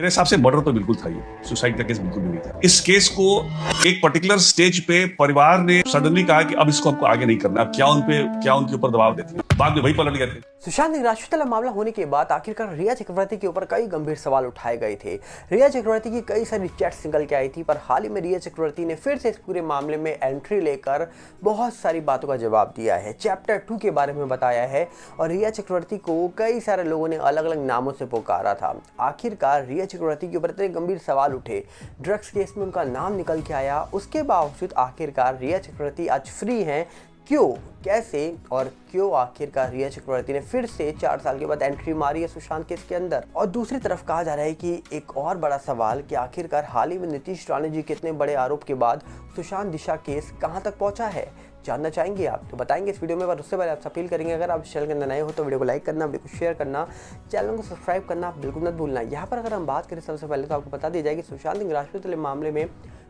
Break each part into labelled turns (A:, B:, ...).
A: मेरे हिसाब से मर्डर तो बिल्कुल था, ये सुसाइड का केस बिल्कुल भी नहीं था। इस केस को एक पर्टिकुलर स्टेज पे परिवार ने सडनली कहा कि अब इसको हमको आगे नहीं करना। अब क्या उनके ऊपर दबाव देते हैं, बाद में वही पलट गए थे।
B: सुशांत सिंह राजपूत मामला होने के बाद आखिरकार रिया चक्रवर्ती के ऊपर कई गंभीर सवाल उठाए गए थे। रिया चक्रवर्ती की कई सारी चैट्स निकल के आई थी, पर हाल ही में रिया चक्रवर्ती ने फिर से इस पूरे मामले में एंट्री लेकर बहुत सारी बातों का जवाब दिया है, चैप्टर 2 के बारे में बताया है। और रिया चक्रवर्ती को कई सारे लोगों ने अलग अलग नामों से पुकारा था। आखिरकार रिया चक्रवर्ती के ऊपर इतने गंभीर सवाल उठे, ड्रग्स केस में उनका नाम निकल के आया, उसके बावजूद आखिरकार रिया चक्रवर्ती आज फ्री हैं। क्यों, कैसे और क्यों आखिरकार रिया चक्रवर्ती ने फिर से 4 साल के बाद एंट्री मारी है सुशांत केस के अंदर। और दूसरी तरफ कहा जा रहा है कि एक और बड़ा सवाल कि आखिरकार हाल ही में नीतीश राणे जी के इतने बड़े आरोप के बाद सुशांत दिशा केस कहां तक पहुंचा है, जानना चाहेंगे आप तो बताएंगे इस वीडियो में। पर उससे पहले आपसे अपील करेंगे, अगर आप चैनल के अंदर नए हो तो वीडियो को लाइक करना, वीडियो को शेयर करना, चैनल को सब्सक्राइब करना बिल्कुल मत भूलना। यहाँ पर अगर हम बात करें सबसे पहले तो आपको बता दिया जाए कि सुशांत सिंह राजपूत मामले में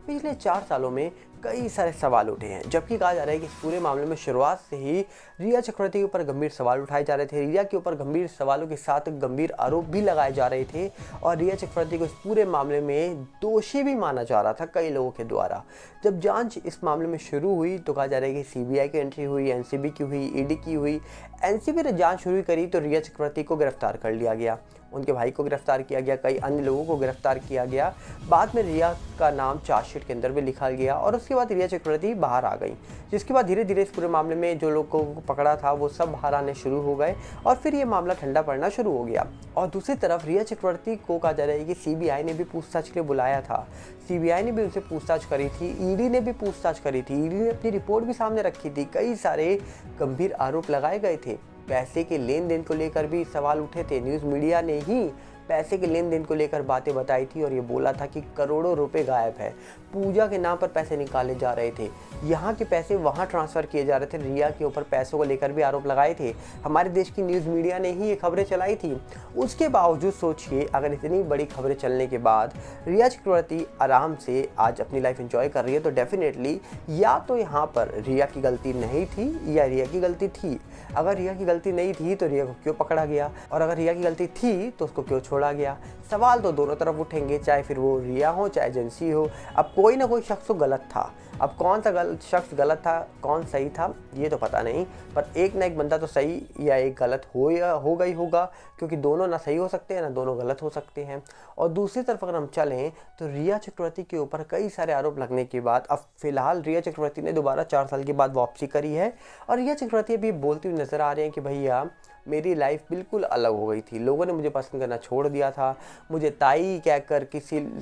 B: पिछले 4 सालों में कई सारे सवाल उठे हैं, जबकि कहा जा रहा है कि इस पूरे मामले में शुरुआत से ही रिया चक्रवर्ती के ऊपर गंभीर सवाल उठाए जा रहे थे। रिया के ऊपर गंभीर सवालों के साथ गंभीर आरोप भी लगाए जा रहे थे और रिया चक्रवर्ती को इस पूरे मामले में दोषी भी माना जा रहा था कई लोगों के द्वारा। जब जांच इस मामले में शुरू हुई तो कहा जा रहा है कि सीबीआई की एंट्री हुई, एनसीबी की हुई, ईडी की हुई। एनसीबी ने जांच शुरू करी तो रिया चक्रवर्ती को गिरफ्तार कर लिया गया, उनके भाई को गिरफ्तार किया गया, कई अन्य लोगों को गिरफ्तार किया गया। बाद में रिया का नाम चार्जशीट के अंदर भी लिखा गया और उसके बाद रिया चक्रवर्ती बाहर आ गई, जिसके बाद धीरे धीरे इस पूरे मामले में जो लोगों को पकड़ा था वो सब बाहर आने शुरू हो गए और फिर ये मामला ठंडा पड़ना शुरू हो गया। और दूसरी तरफ रिया चक्रवर्ती को कहा जा रहा है कि सीबीआई ने भी पूछताछ के लिए बुलाया था, सीबीआई ने भी उनसे पूछताछ करी थी, ईडी ने भी पूछताछ करी थी, ईडी ने अपनी रिपोर्ट भी सामने रखी थी। कई सारे गंभीर आरोप लगाए गए थे, पैसे के लेन देन को लेकर भी सवाल उठे थे। न्यूज़ मीडिया ने ही पैसे के लेन देन को लेकर बातें बताई थी और ये बोला था कि करोड़ों रुपए गायब है, पूजा के नाम पर पैसे निकाले जा रहे थे, यहाँ के पैसे वहाँ ट्रांसफ़र किए जा रहे थे। रिया के ऊपर पैसों को लेकर भी आरोप लगाए थे, हमारे देश की न्यूज़ मीडिया ने ही ये खबरें चलाई थी। उसके बावजूद सोचिए, अगर इतनी बड़ी खबरें चलने के बाद रिया चक्रवर्ती आराम से आज अपनी लाइफ एंजॉय कर रही है, तो डेफिनेटली या तो यहाँ पर रिया की गलती नहीं थी या रिया की गलती थी। अगर रिया की गलती नहीं थी तो रिया को क्यों पकड़ा गया, और अगर रिया की गलती थी तो उसको क्यों छोड़ा गया। सवाल तो दोनों तरफ उठेंगे, चाहे फिर वो रिया हो चाहे एजेंसी हो। अब कोई ना कोई शख्स तो गलत था, अब कौन सा शख्स गलत था कौन सही था ये तो पता नहीं, पर एक ना एक बंदा तो सही या एक गलत हो गई होगा, क्योंकि दोनों ना सही हो सकते हैं ना दोनों गलत हो सकते हैं। और दूसरी तरफ अगर हम चलें तो रिया चक्रवर्ती के ऊपर कई सारे आरोप लगने के बाद अब फिलहाल रिया चक्रवर्ती ने दोबारा 4 साल के बाद वापसी करी है और रिया चक्रवर्ती अभी बोलती हुई नजर आ रही है कि भैया मेरी लाइफ बिल्कुल अलग हो गई थी, लोगों ने मुझे पसंद करना छोड़ दिया था, मुझे ताई कहकर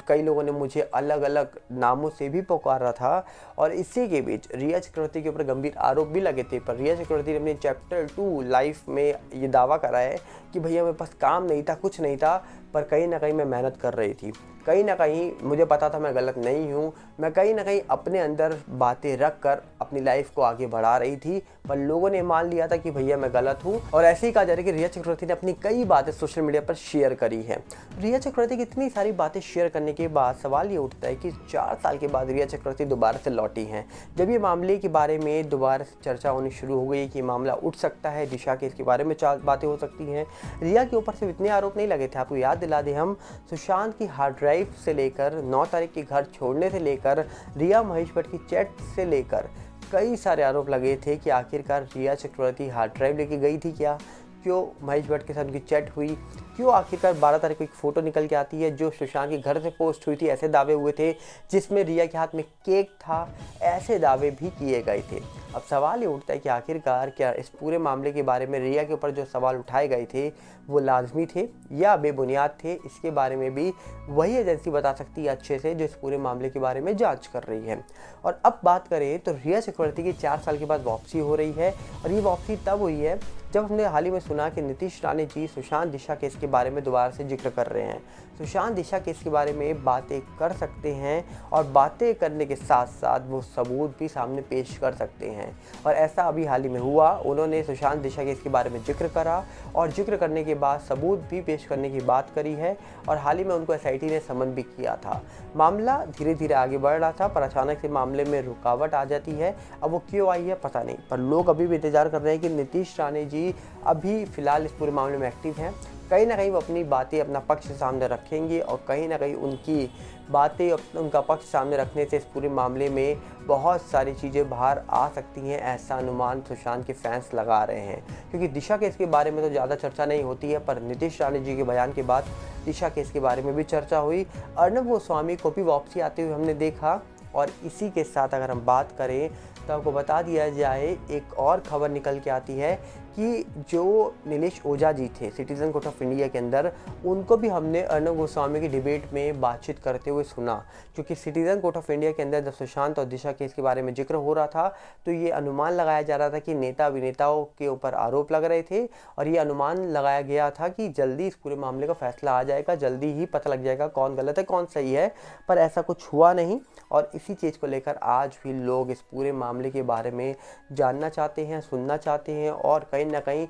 B: कई लोगों ने मुझे अलग अलग नामों से भी पुकारा था। और इसी के बीच रिया चक्रवर्ती के ऊपर गंभीर आरोप भी लगे थे, पर रिया चक्रवर्ती ने अपने चैप्टर 2 लाइफ में ये दावा करा है कि भैया मेरे पास काम नहीं था, कुछ नहीं था, पर कहीं ना कहीं मैं मेहनत कर रही थी, कहीं ना कहीं मुझे पता था मैं गलत नहीं हूँ, मैं कहीं ना कहीं अपने अंदर बातें रख कर अपनी लाइफ को आगे बढ़ा रही थी, पर लोगों ने मान लिया था कि भैया मैं गलत हूँ। और ऐसे ही कहा जा रहा है कि रिया चक्रवर्ती ने अपनी कई बातें सोशल मीडिया पर शेयर करी है। रिया चक्रवर्ती की इतनी सारी बातें शेयर करने के बाद सवाल ये उठता है कि 4 साल के बाद रिया चक्रवर्ती दोबारा से लौटी हैं। जब ये मामले के बारे में दोबारा से चर्चा होनी शुरू हो गई कि मामला उठ सकता है, दिशा के इसके बारे में बातें हो सकती हैं। रिया के ऊपर से इतने आरोप नहीं लगे थे, आपको याद दिला दें हम, सुशांत की हार्ड ड्राइव से लेकर 9 तारीख के घर छोड़ने से लेकर रिया महेश भट्ट की चैट से लेकर कई सारे आरोप लगे थे कि आखिरकार रिया चक्रवर्ती हार्ड ड्राइव लेके गई थी क्या, क्यों महेश भट्ट के साथ उनकी चैट हुई, क्यों आखिरकार 12 तारीख को एक फ़ोटो निकल के आती है जो सुशांत के घर से पोस्ट हुई थी, ऐसे दावे हुए थे, जिसमें रिया के हाथ में केक था, ऐसे दावे भी किए गए थे। अब सवाल ये उठता है कि आखिरकार क्या इस पूरे मामले के बारे में रिया के ऊपर जो सवाल उठाए गए थे वो लाजमी थे या बेबुनियाद थे, इसके बारे में भी वही एजेंसी बता सकती है अच्छे से जो इस पूरे मामले के बारे में जांच कर रही है। और अब बात करें तो रिया चक्रवर्ती की 4 साल के बाद वापसी हो रही है और ये वापसी तब हुई है जब हमने हाल ही में सुना कि नीतीश राणे जी सुशांत दिशा केस के बारे में दोबारा से जिक्र कर रहे हैं। सुशांत दिशा केस के बारे में बातें कर सकते हैं और बातें करने के साथ साथ वो सबूत भी सामने पेश कर सकते हैं, और ऐसा अभी हाल ही में हुआ। उन्होंने सुशांत दिशा केस के बारे में जिक्र करा और जिक्र करने के बाद सबूत भी पेश करने की बात करी है और हाल ही में उनको एसआईटी ने समन भी किया था। मामला धीरे धीरे आगे बढ़ रहा था, पर अचानक से मामले में रुकावट आ जाती है। अब वो क्यों आई है पता नहीं, पर लोग अभी भी इंतजार कर रहे हैं कि नीतीश राणे जी अभी फिलहाल इस पूरे मामले में एक्टिव हैं, कहीं ना कहीं वो अपनी बातें, अपना पक्ष सामने रखेंगे और कहीं ना कहीं उनकी बातें, उनका पक्ष सामने रखने से इस पूरे मामले में बहुत सारी चीज़ें बाहर आ सकती हैं, ऐसा अनुमान सुशांत के फैंस लगा रहे हैं। क्योंकि दिशा केस के बारे में तो ज़्यादा चर्चा नहीं होती है, पर नीतीश राणे जी के बयान के बाद दिशा केस के बारे में भी चर्चा हुई। अर्नब गोस्वामी को भी वापसी आते हुए हमने देखा। और इसी के साथ अगर हम बात करें तो आपको बता दिया जाए, एक और खबर निकल के आती है कि जो नीलेश ओझा जी थे सिटीज़न कोर्ट ऑफ इंडिया के अंदर, उनको भी हमने अर्नब गोस्वामी की डिबेट में बातचीत करते हुए सुना। क्योंकि सिटीज़न कोर्ट ऑफ इंडिया के अंदर जब सुशांत और दिशा केस के बारे में जिक्र हो रहा था तो ये अनुमान लगाया जा रहा था कि नेता अभिनेताओं के ऊपर आरोप लग रहे थे और ये अनुमान लगाया गया था कि जल्दी इस पूरे मामले का फैसला आ जाएगा, जल्दी ही पता लग जाएगा कौन गलत है कौन सही है। पर ऐसा कुछ हुआ नहीं और इसी चीज़ को लेकर आज भी लोग इस पूरे मामले के बारे में जानना चाहते हैं, सुनना चाहते हैं और कहीं ना कहीं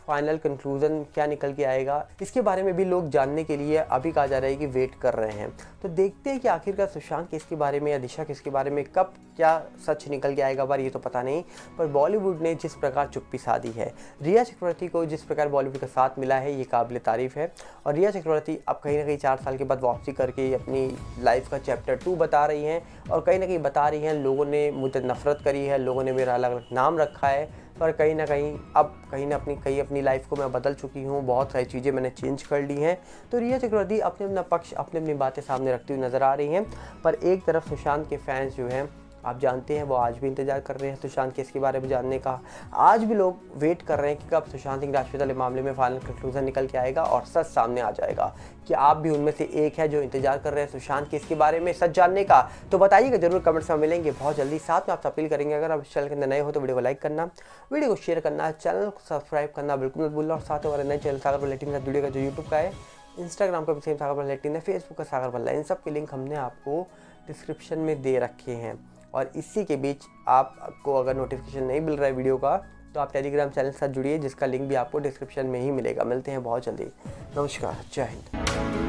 B: फाइनल कंक्लूजन क्या निकल के आएगा इसके बारे में भी लोग जानने के लिए अभी कहा जा रहा है कि वेट कर रहे हैं। तो देखते हैं कि आखिरकार सुशांत केस के बारे में या दिशा केस के बारे में कब क्या सच निकल के आएगा, बार ये तो पता नहीं। पर बॉलीवुड ने जिस प्रकार चुप्पी साधी है, रिया चक्रवर्ती को जिस प्रकार बॉलीवुड का साथ मिला है, ये काबिल तारीफ़ है। और रिया चक्रवर्ती अब कहीं ना कहीं 4 साल के बाद वापसी करके अपनी लाइफ का चैप्टर 2 बता रही हैं और कहीं ना कहीं बता रही हैं लोगों ने मुझे नफरत करी है, लोगों ने मेरा अलग अलग नाम रखा है, पर कहीं ना कहीं अब कहीं अपनी लाइफ को मैं बदल चुकी हूँ, बहुत सारी चीज़ें मैंने चेंज कर ली हैं। तो रिया चक्रवर्ती अपना पक्ष, अपनी बातें सामने रखती हुई नज़र आ रही हैं। पर एक तरफ सुशांत के फैंस जो हैं, आप जानते हैं, वो आज भी इंतजार कर रहे हैं सुशांत केस के बारे में जानने का। आज भी लोग वेट कर रहे हैं कि कब सुशांत सिंह राजपूत वाले मामले में फाइनल कंक्लूजन निकल के आएगा और सच सामने आ जाएगा। कि आप भी उनमें से एक है जो इंतजार कर रहे हैं सुशांत केस के बारे में सच जानने का? तो बताइएगा जरूर, कमेंट्स में मिलेंगे बहुत जल्दी। साथ में आपसे अपील करेंगे, अगर आप इस चैनल के अंदर नए हो तो वीडियो को लाइक करना, वीडियो को शेयर करना, चैनल को सब्सक्राइब करना बिल्कुल मत भूलना। और साथ में हमारे नए चैनल सागर बल्ला के साथ जुड़ेगा, जो यूट्यूब का है, इंस्टाग्राम का भी सेम सागर बल्ला है, फेसबुक का सागर बल्ला, इन सब के लिंक हमने आपको डिस्क्रिप्शन में दे रखे हैं। और इसी के बीच आपको अगर नोटिफिकेशन नहीं मिल रहा है वीडियो का तो आप टेलीग्राम चैनल के साथ जुड़िए, जिसका लिंक भी आपको डिस्क्रिप्शन में ही मिलेगा। मिलते हैं बहुत जल्दी। नमस्कार, जय हिंद।